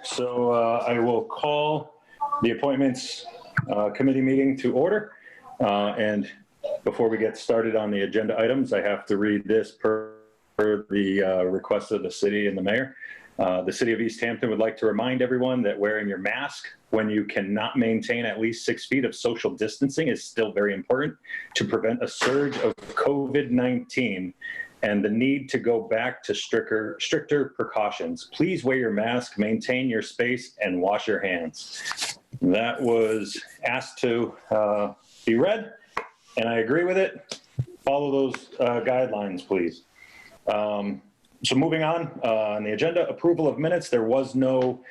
so I will call the appointments committee meeting to order. And before we get started on the agenda items, I have to read this per the request of the city and the mayor. The city of Easthampton would like to remind everyone that wearing your mask when you cannot maintain at least 6 feet of social distancing is still very important to prevent a surge of COVID-19 and the need to go back to stricter precautions. Please wear your mask, maintain your space, and wash your hands. That was asked to be read, and I agree with it. Follow those guidelines, please. So moving on the agenda, approval of minutes. There was no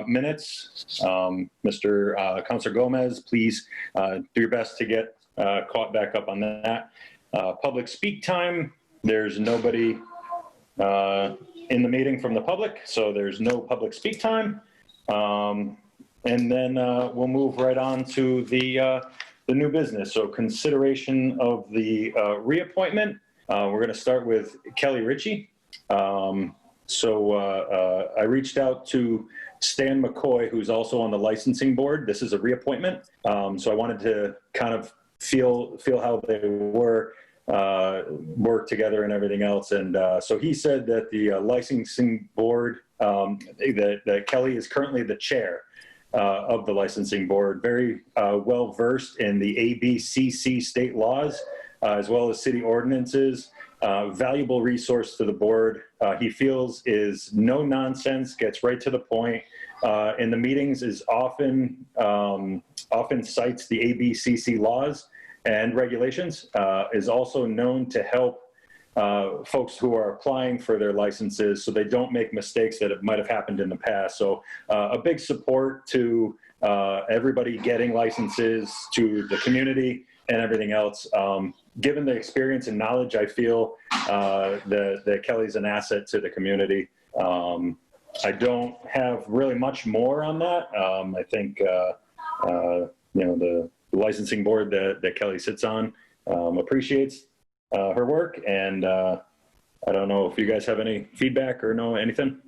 minutes. Mr. Councilor Gomez, please do your best to get caught back up on that. Public speak time. There's nobody in the meeting from the public, so there's no public speak time. And then we'll move right on to the new business. So consideration of the reappointment. We're going to start with Kelly Ritchie. I reached out to Stan McCoy, who's also on the licensing board. This is a reappointment. So I wanted to kind of feel how they were, work together and everything else. And so he said that the licensing board, that Kelly is currently the chair of the licensing board, very well versed in the ABCC state laws, as well as city ordinances. Valuable resource to the board. He feels is no nonsense, gets right to the point. In the meetings is often cites the ABCC laws and regulations. Is also known to help folks who are applying for their licenses so they don't make mistakes that might have happened in the past. So a big support to everybody getting licenses, to the community and everything else. Given the experience and knowledge, I feel that Kelly's an asset to the community. I don't have really much more on that. I think the licensing board that Kelly sits on appreciates her work, and I don't know if you guys have any feedback or know anything.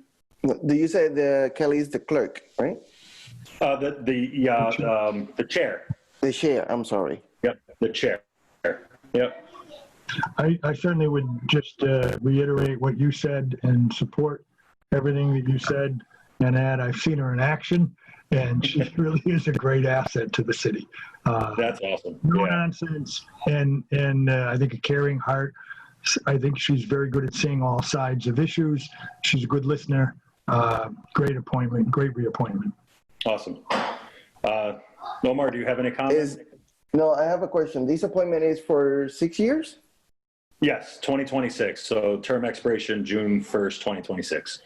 Do you say Kelly is the clerk, right? The chair. The chair. I'm sorry. Yep, the chair. Yep. I certainly would just reiterate what you said and support everything that you said and add, I've seen her in action, and she really is a great asset to the city. That's awesome. No nonsense, and I think a caring heart. I think she's very good at seeing all sides of issues. She's a good listener. Great appointment, great reappointment. Awesome. Omar, do you have any comments? No, I have a question. This appointment is for 6 years? Yes, 2026. So term expiration June 1st, 2026.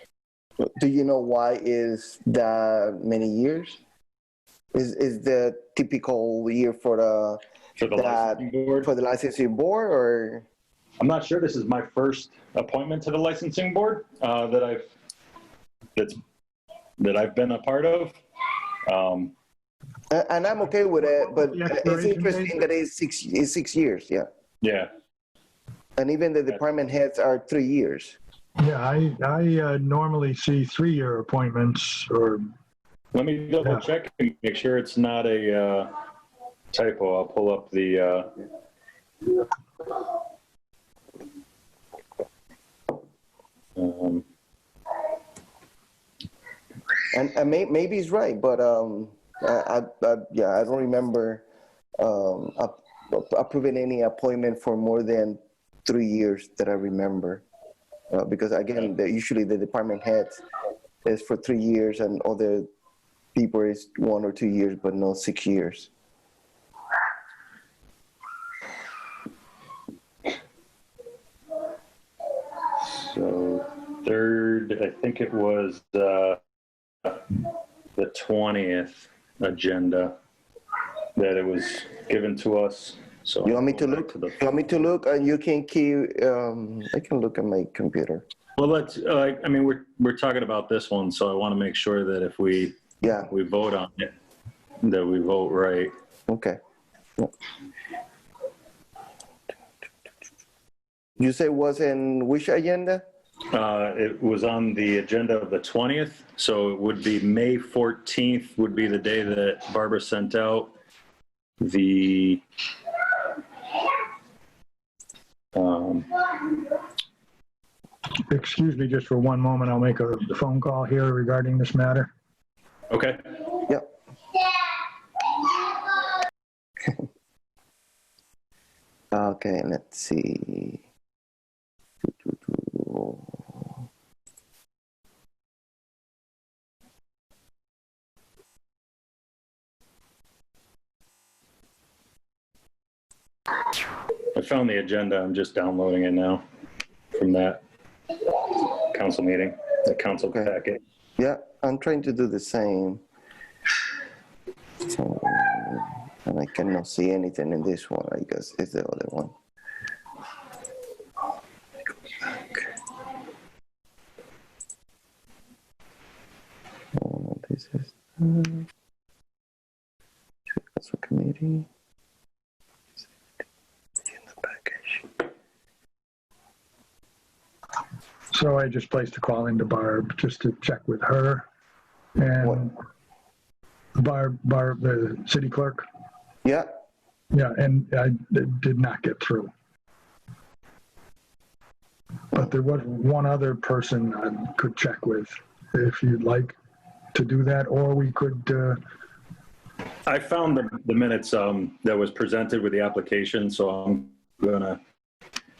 Do you know why is that many years? Is the typical year for the licensing board? For the licensing board, or? I'm not sure. This is my first appointment to the licensing board that I've been a part of. And I'm okay with it, but it's interesting that it's 6 years, yeah. Yeah. And even the department heads are 3 years. Yeah, I normally see 3-year appointments. Or let me double check and make sure it's not a typo. I'll pull up the. And maybe he's right, but I don't remember approving any appointment for more than 3 years that I remember, because again, usually the department heads is for 3 years, and other people is 1 or 2 years, but not 6 years. So third, I think it was the 20th agenda that it was given to us. So you want me to look? You want me to look, and you can keep. I can look at my computer. Well, let's. I mean, we're talking about this one, so I want to make sure that if we vote on it, that we vote right. Okay. Yeah. You say was in which agenda? It was on the agenda of the 20th, so it would be May 14th would be the day that Barbara sent out the Excuse me just for one moment. I'll make a phone call here regarding this matter. okay. Yep. Okay, let's see. I found the agenda. I'm just downloading it now from that council meeting, the council Okay. packet. Yeah, I'm trying to do the same. So, and I cannot see anything in this one. I guess it's the other one. This is council committee. In the package. So I just placed a call into Barb just to check with her. And Barb, the city clerk. Yeah. Yeah, and it did not get through. But there was one other person I could check with if you'd like to do that, or we could. I found the minutes that was presented with the application, so I'm gonna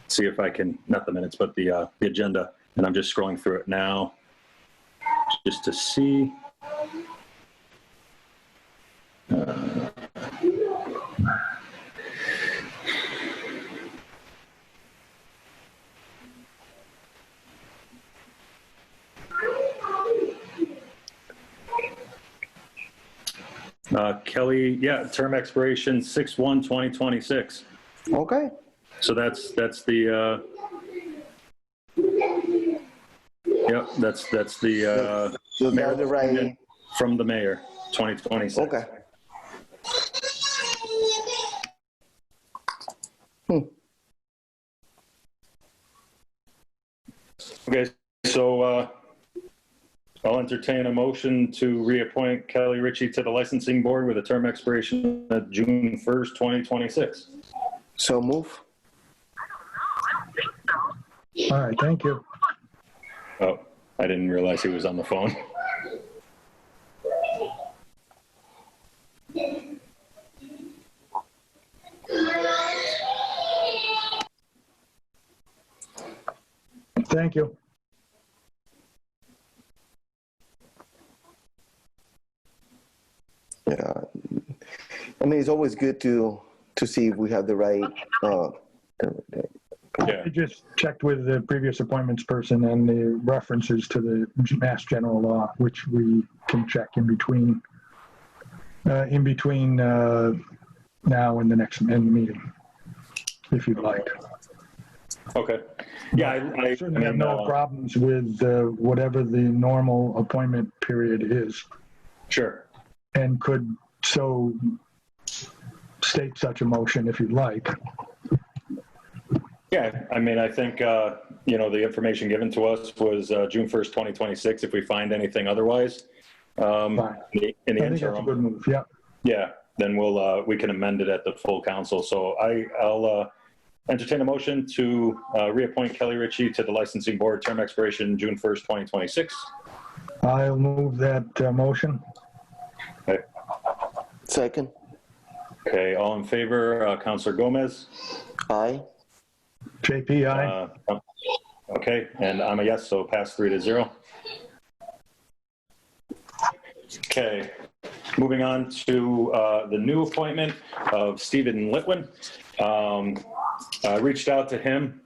see if I can, not the minutes, but the agenda, and I'm just scrolling through it now just to see. Kelly, yeah, term expiration 6/1/2026. Okay. So that's the yep, that's the So that's the right. from the mayor, 2026. Okay. Okay, so I'll entertain a motion to reappoint Kelly Ritchie to the licensing board with a term expiration of June 1st, 2026. So move. All right, thank you. Oh, I didn't realize he was on the phone. Thank you. Yeah. I mean, it's always good to see if we have the right. Yeah. I just checked with the previous appointments person and the references to the Mass General Law, which we can check in between now and the next meeting, if you'd like. Okay. Yeah, I certainly have no problems with whatever the normal appointment period is, Sure. and could so state such a motion if you'd like. Yeah, I mean, I think, the information given to us was June 1st, 2026. If we find anything otherwise, Fine. in the I think that's a interim, good move, yeah. yeah, then we can amend it at the full council. So I'll entertain a motion to reappoint Kelly Ritchie to the licensing board, term expiration June 1st, 2026. I'll move that motion. Okay. Second. Okay, all in favor, Councilor Gomez? Aye. JP, aye. Okay, and I'm a yes, so pass 3-0. Okay, moving on to the new appointment of Stephen Litwin. I reached out to him.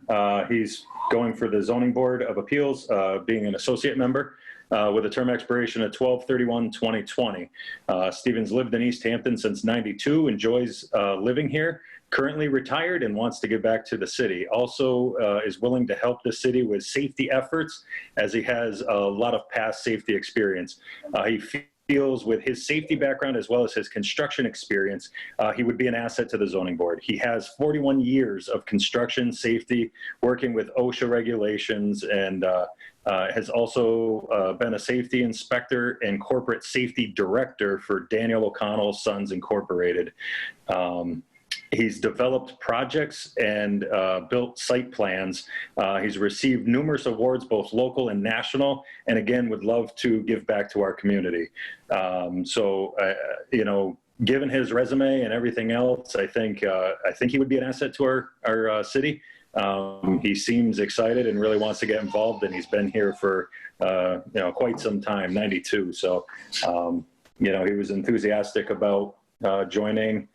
He's going for the Zoning Board of Appeals, being an associate member with a term expiration of 12/31/2020. Stephen's lived in Easthampton since '92, enjoys living here, currently retired, and wants to give back to the city. Also is willing to help the city with safety efforts, as he has a lot of past safety experience. He feels with his safety background as well as his construction experience, he would be an asset to the zoning board. He has 41 years of construction safety, working with OSHA regulations, and has also been a safety inspector and corporate safety director for Daniel O'Connell Sons Incorporated. He's developed projects and built site plans. He's received numerous awards, both local and national, and again, would love to give back to our community. You know, given his resume and everything else, I think he would be an asset to our city. He seems excited and really wants to get involved, and he's been here for you know, quite some time, 92. So you know, he was enthusiastic about joining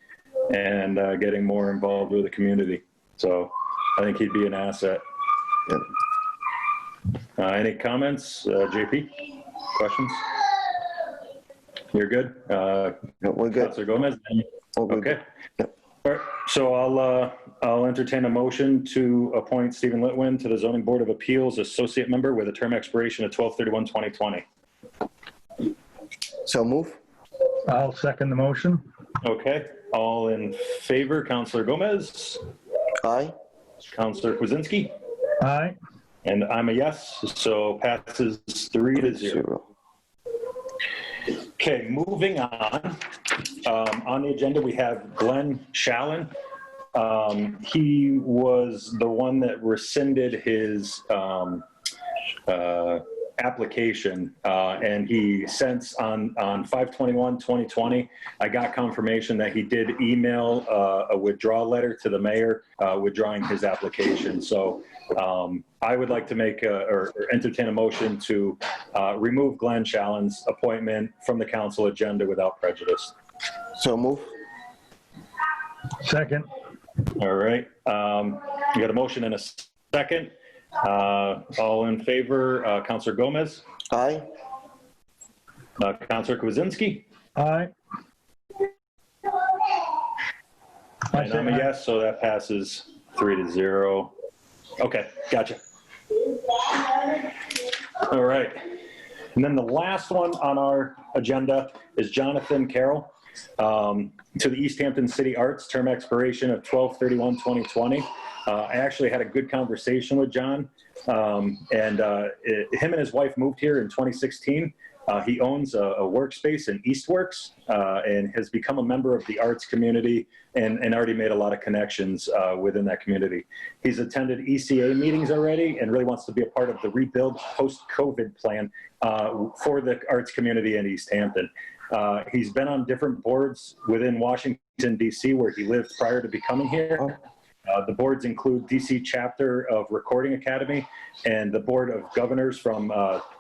and getting more involved with the community. So I think he'd be an asset. Any comments, JP? Questions? You're good? No, we're good. Councilor Gomez? Okay. Yep. All right. So I'll entertain a motion to appoint Stephen Litwin to the Zoning Board of Appeals Associate Member with a term expiration of 12/31/2020. So move. I'll second the motion. Okay. All in favor, Councilor Gomez, Aye. Councilor Kwasinski, Aye. and I'm a yes, so passes 3-0. Okay, moving on. On the agenda, we have Glenn Shallon. He was the one that rescinded his application, and he sent on 5/21/2020. I got confirmation that he did email a withdrawal letter to the mayor withdrawing his application. So I would like to make or entertain a motion to remove Glenn Shallon's appointment from the council agenda without prejudice. So move. Second. All right. You got a motion and a second. All in favor, Councilor Gomez, Aye. Councilor Kwasinski, Aye. and I'm a yes, so that passes 3-0. Okay, gotcha. All right. And then the last one on our agenda is Jonathan Carroll to the Easthampton City Arts, term expiration of 12/31/2020. I actually had a good conversation with John, and him and his wife moved here in 2016. He owns a workspace in Eastworks and has become a member of the arts community and already made a lot of connections within that community. He's attended ECA meetings already and really wants to be a part of the rebuild post-COVID plan for the arts community in Easthampton. He's been on different boards within Washington, D.C., where he lived prior to becoming here. The boards include DC chapter of Recording Academy and the Board of Governors from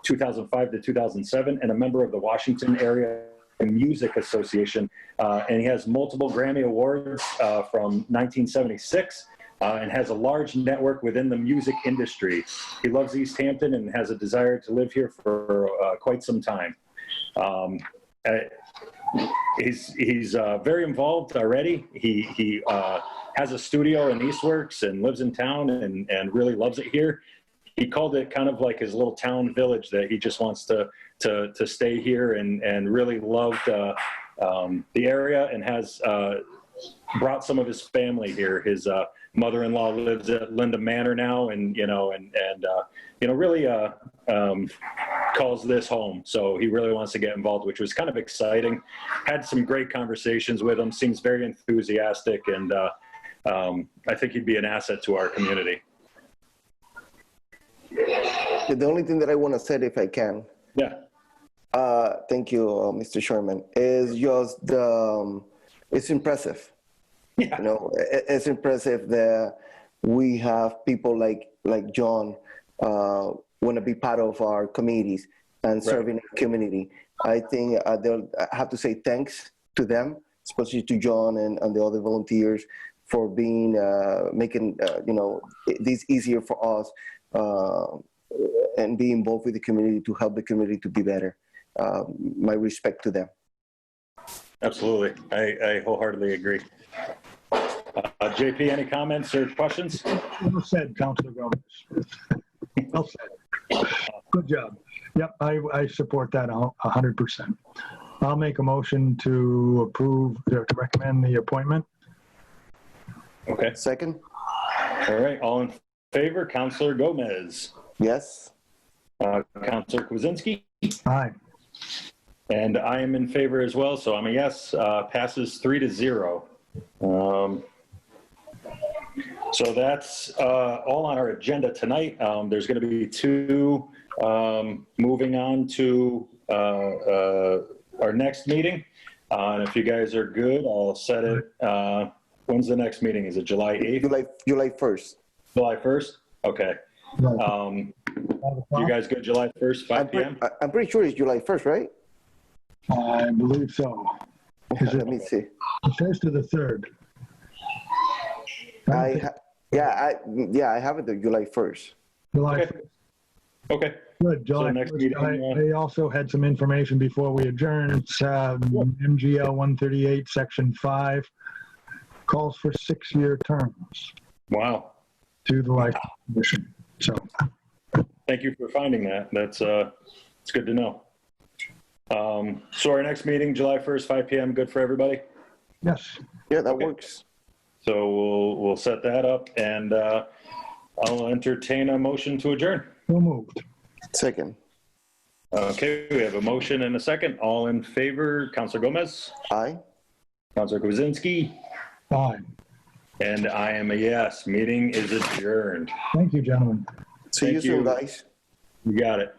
2005 to 2007, and a member of the Washington Area Music Association. And he has multiple Grammy Awards from 1976 and has a large network within the music industry. He loves Easthampton and has a desire to live here for quite some time. He's very involved already. He has a studio in Eastworks and lives in town and really loves it here. He called it kind of like his little town village, that he just wants to stay here and really loved the area, and has brought some of his family here. His mother-in-law lives at Linda Manor now, and really calls this home. So he really wants to get involved, which was kind of exciting. Had some great conversations with him. Seems very enthusiastic, and I think he'd be an asset to our community. The only thing that I want to say, if I can. Yeah. Thank you, Mr. Sherman. Is just it's impressive. Yeah. You know, it's impressive that we have people like John want to be part of our committees and serving the community. I think I have to say thanks to them, especially to John and the other volunteers, for being making this easier for us and be involved with the community to help the community to be better. My respect to them. Absolutely. I wholeheartedly agree. JP, any comments or questions? Well said, Councilor Gomez. Well said. Good job. Yep, I support that 100%. I'll make a motion to approve, to recommend the appointment. Okay. Second? All right. All in favor? Counselor Gomez, Yes? Counselor Kwasinski, Aye. and I am in favor as well. So I'm a yes. Passes 3-0. So that's all on our agenda tonight. There's going to be two moving on to our next meeting. And if you guys are good, I'll set it. When's the next meeting? Is it July 8th? July 1st. July 1st? Okay. You guys good July 1st, 5 p.m.? I'm pretty sure it's July 1st, right? I believe so. Is it Let me see. the first or the third? I have it the July 1st. July Okay. 1st. Okay. Good, July next 1st. meeting, They also had some information before we adjourn. It's MGL 138, Section 5, calls for 6-year terms Wow. to the Life Commission. So, Thank you for finding that. That's it's good to know. So our next meeting, July 1st, 5 p.m. Good for everybody? yes, Yeah, that Okay. works. So we'll set that up, and I'll entertain a motion to adjourn. so moved. Second. Okay, we have a motion and a second. All in favor, Counselor Gomez, Aye. Counselor Kwasinski, Aye. and I am a yes. Meeting is adjourned. Thank you, gentlemen. See you Thank soon, you. guys. You got it.